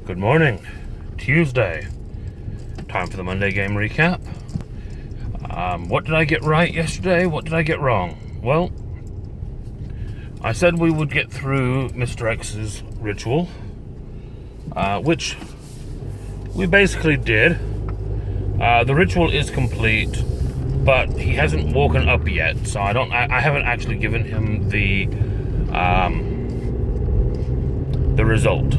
Good morning. Tuesday. Time for the Monday game recap. What did I get right yesterday? What did I get wrong? Well, I said we would get through Mr. X's ritual, which we basically did. The ritual is complete, but he hasn't woken up yet, so I haven't actually given him the result.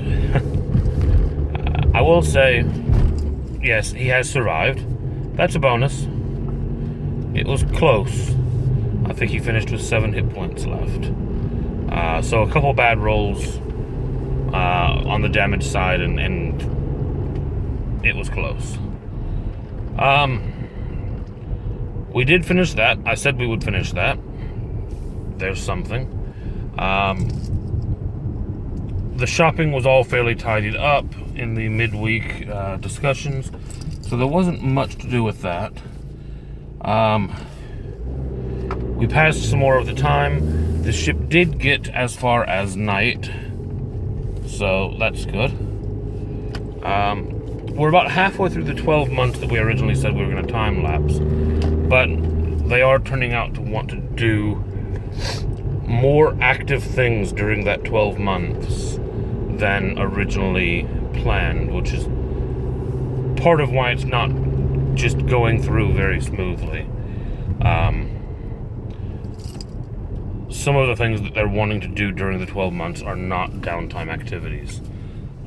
I will say, yes, he has survived. That's a bonus. It was close. I think he finished with 7 hit points left. So a couple bad rolls on the damage side, and it was close. We did finish that. I said we would finish that. There's something. The shopping was all fairly tidied up in the midweek discussions, so there wasn't much to do with that. We passed some more of the time. The ship did get as far as night, so that's good. We're about halfway through the 12 months that we originally said we were going to time lapse, but they are turning out to want to do more active things during that 12 months than originally planned, which is part of why it's not just going through very smoothly. Some of the things that they're wanting to do during the 12 months are not downtime activities,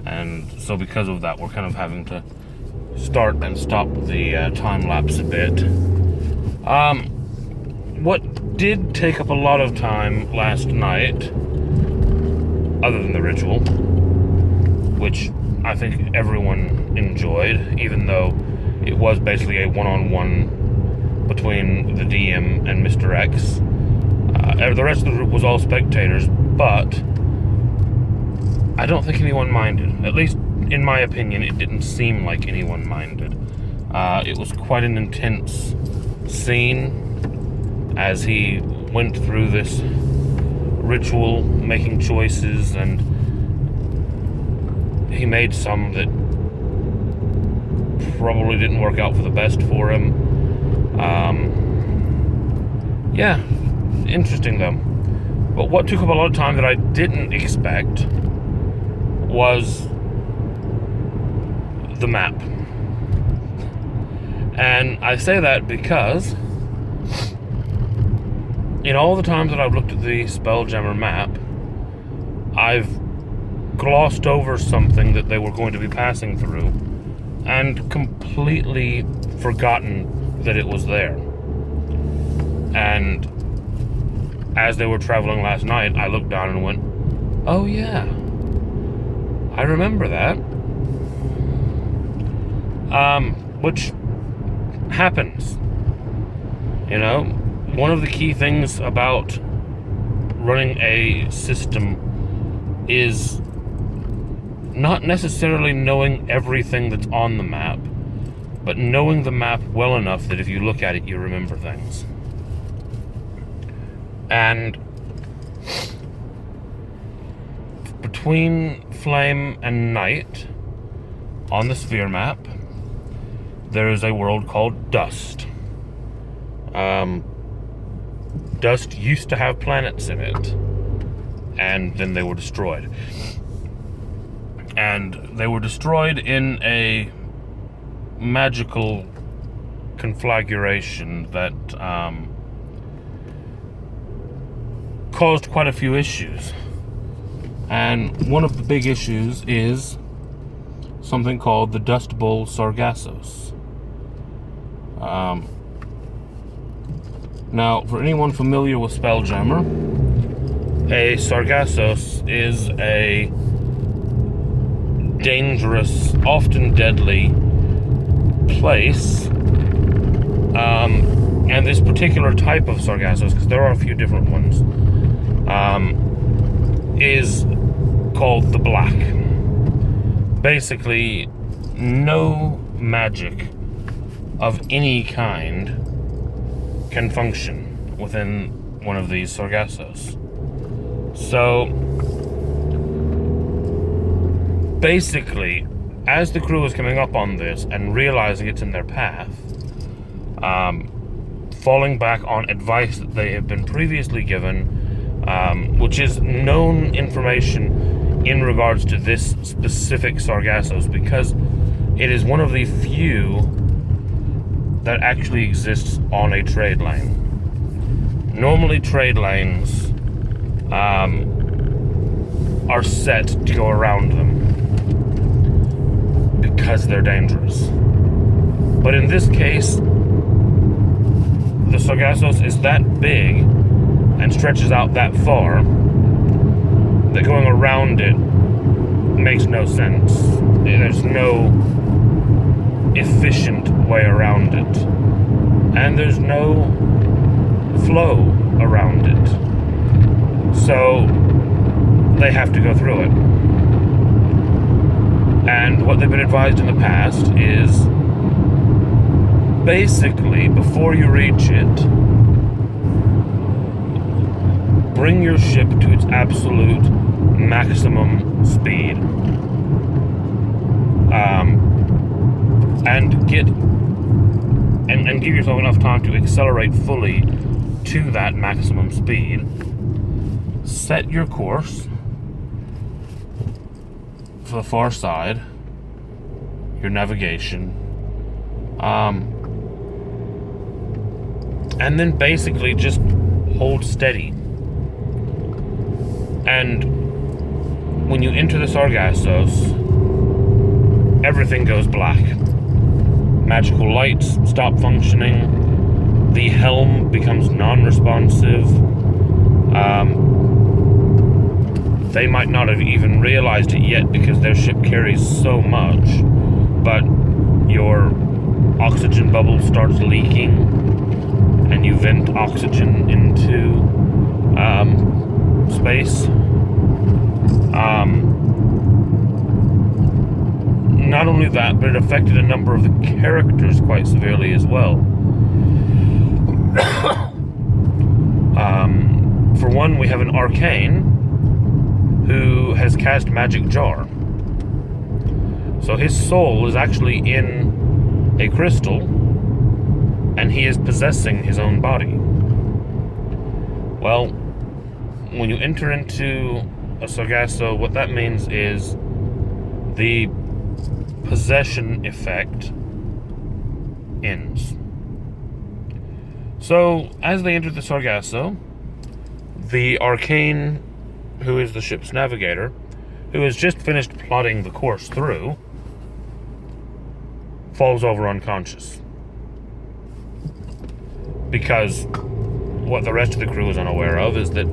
and so because of that, we're kind of having to start and stop the time lapse a bit. What did take up a lot of time last night, other than the ritual, which I think everyone enjoyed, even though it was basically a one-on-one between the DM and Mr. X. The rest of the group was all spectators, but I don't think anyone minded. At least, in my opinion, it didn't seem like anyone minded. It was quite an intense scene as he went through this ritual, making choices, and he made some that probably didn't work out for the best for him. Yeah, interesting though. But what took up a lot of time that I didn't expect was the map. And I say that because in all the times that I've looked at the Spelljammer map, I've glossed over something that they were going to be passing through and completely forgotten that it was there. And as they were traveling last night, I looked down and went, oh yeah, I remember that. Which happens. You know, one of the key things about running a system is not necessarily knowing everything that's on the map, but knowing the map well enough that if you look at it, you remember things. And between Flame and Night on the sphere map, there is a world called Dust. Dust used to have planets in it, and then they were destroyed. And they were destroyed in a magical conflagration that caused quite a few issues. And one of the big issues is something called the Dust Bowl Sargassos. Now, for anyone familiar with Spelljammer, a Sargassos is a dangerous, often deadly place. And this particular type of Sargassos, because there are a few different ones, is called the Black. Basically, no magic of any kind can function within one of these Sargassos. So basically, as the crew is coming up on this and realizing it's in their path, falling back on advice that they have been previously given, which is known information in regards to this specific Sargassos, because it is one of the few that actually exists on a trade lane. Normally, trade lanes are set to go around them because they're dangerous. But in this case, the Sargassos is that big and stretches out that far that going around it makes no sense. There's no efficient way around it, and there's no flow around it, so they have to go through it. And what they've been advised in the past is basically, before you reach it, bring your ship to its absolute maximum speed, and give yourself enough time to accelerate fully to that maximum speed. Set your course for the far side, your navigation, and then basically just hold steady. And when you enter the Sargassos, everything goes black. Magical lights stop functioning. The helm becomes non-responsive. They might not have even realized it yet because their ship carries so much, but your oxygen bubble starts leaking and you vent oxygen into space. Not only that, but it affected a number of the characters quite severely as well. For one, we have an arcane who has cast Magic Jar. So his soul is actually in a crystal, and he is possessing his own body. Well, when you enter into a Sargasso, what that means is the possession effect ends. So, as they enter the Sargasso, the arcane, who is the ship's navigator, who has just finished plotting the course through, falls over unconscious. Because what the rest of the crew is unaware of is that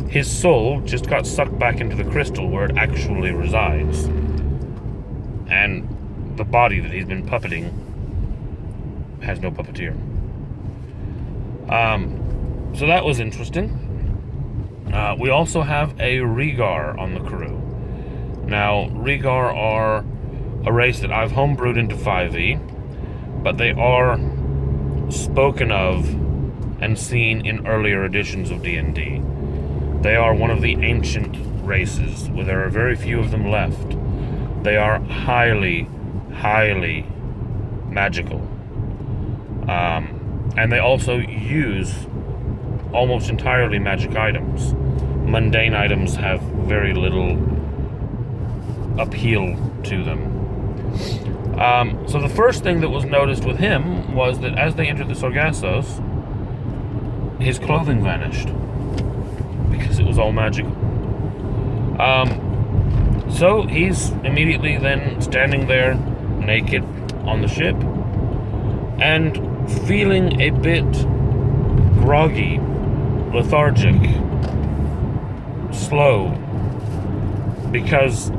his soul just got sucked back into the crystal where it actually resides. And the body that he's been puppeting has no puppeteer. So that was interesting. We also have a Rhaegar on the crew. Now, Rhaegar are a race that I've homebrewed into 5e, but they are spoken of and seen in earlier editions of D&D. They are one of the ancient races, where there are very few of them left. They are highly, highly magical. And they also use almost entirely magic items. Mundane items have very little appeal to them. So the first thing that was noticed with him was that as they entered the Sargassos, his clothing vanished because it was all magical. So he's immediately then standing there naked on the ship and feeling a bit groggy, lethargic, slow, because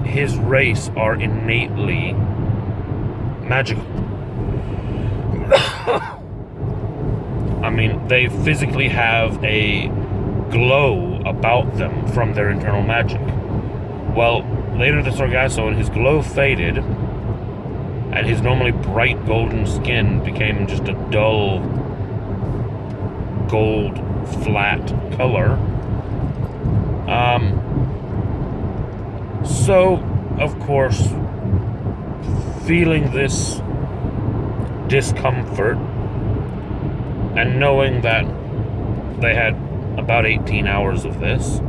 his race are innately magical. I mean, they physically have a glow about them from their internal magic. Well, later the Sargasso, and his glow faded, and his normally bright golden skin became just a dull gold flat color. So of course, feeling this discomfort and knowing that they had about 18 hours of this,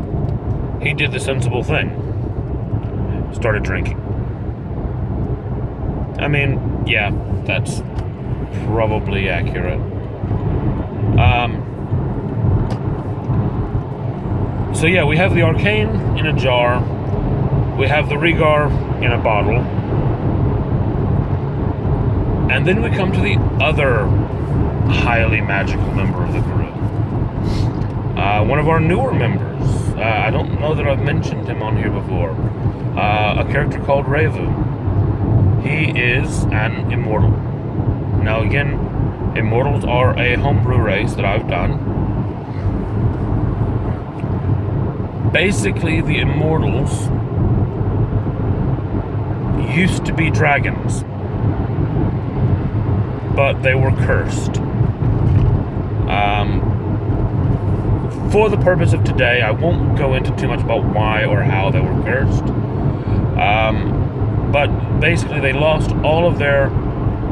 he did the sensible thing. Started drinking. I mean, yeah, that's probably accurate. So yeah, we have the arcane in a jar. We have the Rhaegar in a bottle. And then we come to the other highly magical member of the crew. One of our newer members. I don't know that I've mentioned him on here before. A character called Rhaevu. He is an immortal. Now again, immortals are a homebrew race that I've done. Basically, the immortals used to be dragons, but they were cursed. For the purpose of today, I won't go into too much about why or how they were cursed. But basically, they lost all of their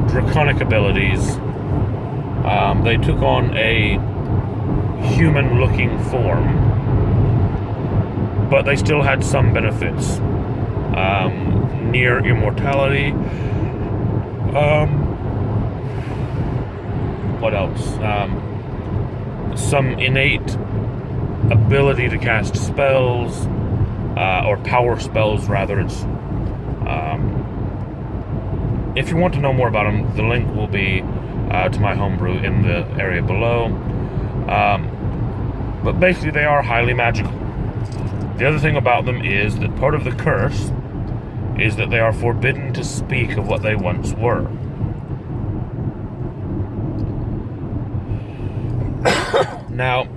draconic abilities. They took on a human-looking form, but they still had some benefits. Near immortality. What else? Some innate ability to cast spells, or power spells, rather. It's if you want to know more about them, the link will be to my homebrew in the area below. But basically, they are highly magical. The other thing about them is that part of the curse is that they are forbidden to speak of what they once were. Now,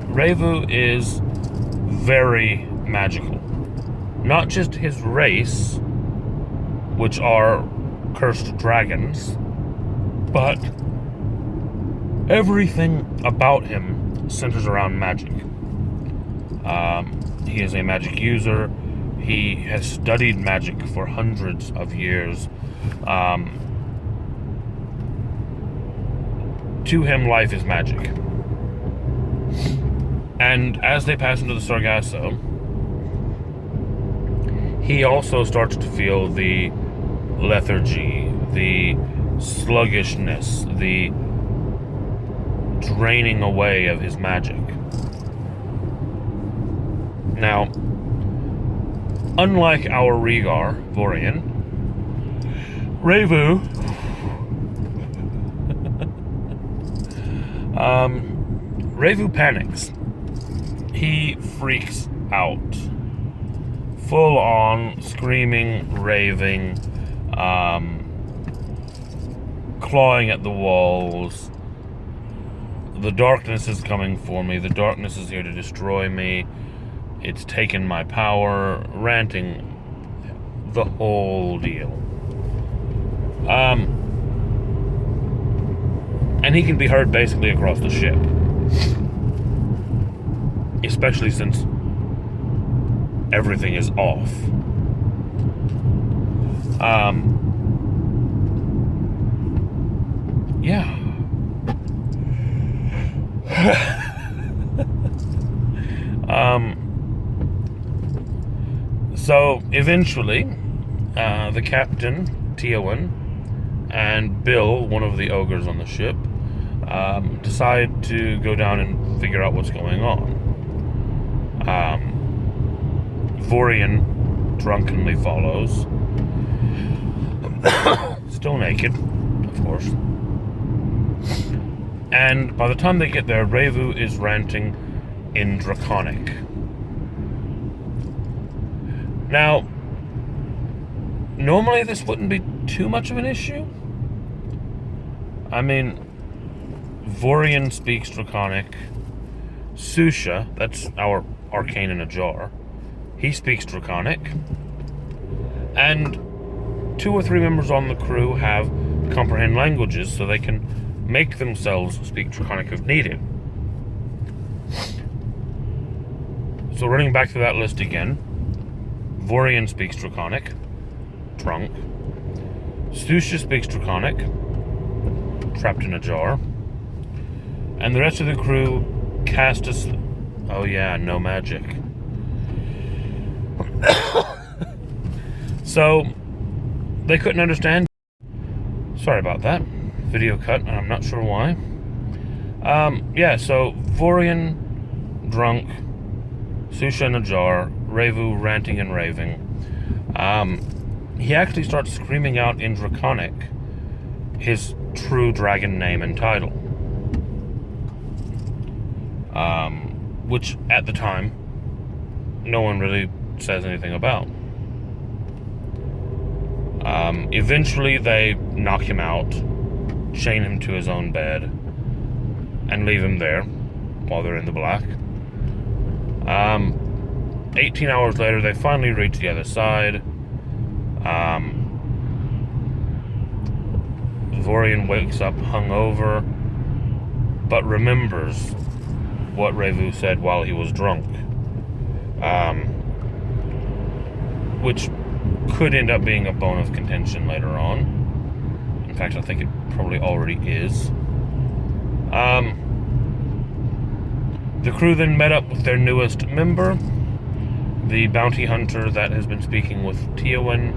Rhaevu is very magical. Not just his race, which are cursed dragons, but everything about him centers around magic. He is a magic user. He has studied magic for hundreds of years. To him, life is magic. And as they pass into the Sargasso, he also starts to feel the lethargy, the sluggishness, the draining away of his magic. Now, unlike our Rhaegar, Vorian, Rhaevu Rhaevu panics. He freaks out. Full on, screaming, raving, clawing at the walls. The darkness is coming for me. The darkness is here to destroy me. It's taken my power. Ranting. The whole deal. And he can be heard basically across the ship. Especially since everything is off. Yeah. So eventually, the captain, Tywin, and Bill, one of the ogres on the ship, decide to go down and figure out what's going on. Vorian drunkenly follows. Still naked, of course. And by the time they get there, Rhaevu is ranting in Draconic. Now, normally this wouldn't be too much of an issue. I mean, Vorian speaks Draconic. Susha, that's our arcane in a jar, he speaks Draconic. And 2 or 3 members on the crew have comprehend languages, so they can make themselves speak Draconic if needed. So running back to that list again, Vorian speaks Draconic, drunk. Susha speaks Draconic, trapped in a jar. And the rest of the crew cast us. Oh yeah, no magic. So they couldn't understand. Sorry about that. Video cut, and I'm not sure why. Yeah, so Vorian drunk, Susha in a jar, Revu ranting and raving. He actually starts screaming out in Draconic his true dragon name and title. Which at the time no one really says anything about. Eventually they knock him out, chain him to his own bed, and leave him there while they're in the black. 18 hours later, they finally reach the other side. Vorian wakes up hungover, but remembers what Revu said while he was drunk. Which could end up being a bone of contention later on. In fact, I think it probably already is. The crew then met up with their newest member, the bounty hunter that has been speaking with Teowen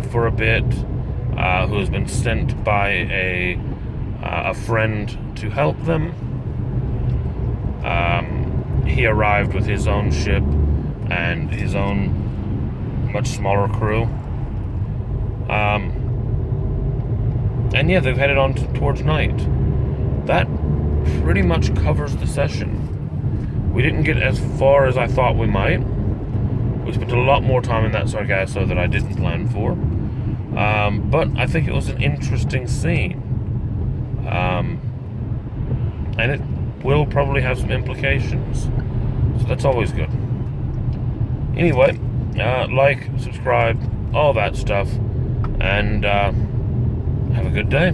for a bit, who has been sent by a friend to help them. He arrived with his own ship and his own much smaller crew. And yeah, they've headed on towards night. That pretty much covers the session. We didn't get as far as I thought we might. We spent a lot more time in that Sargasso that I didn't plan for. But I think it was an interesting scene. And it will probably have some implications. So that's always good. Anyway, like, subscribe, all that stuff. And have a good day.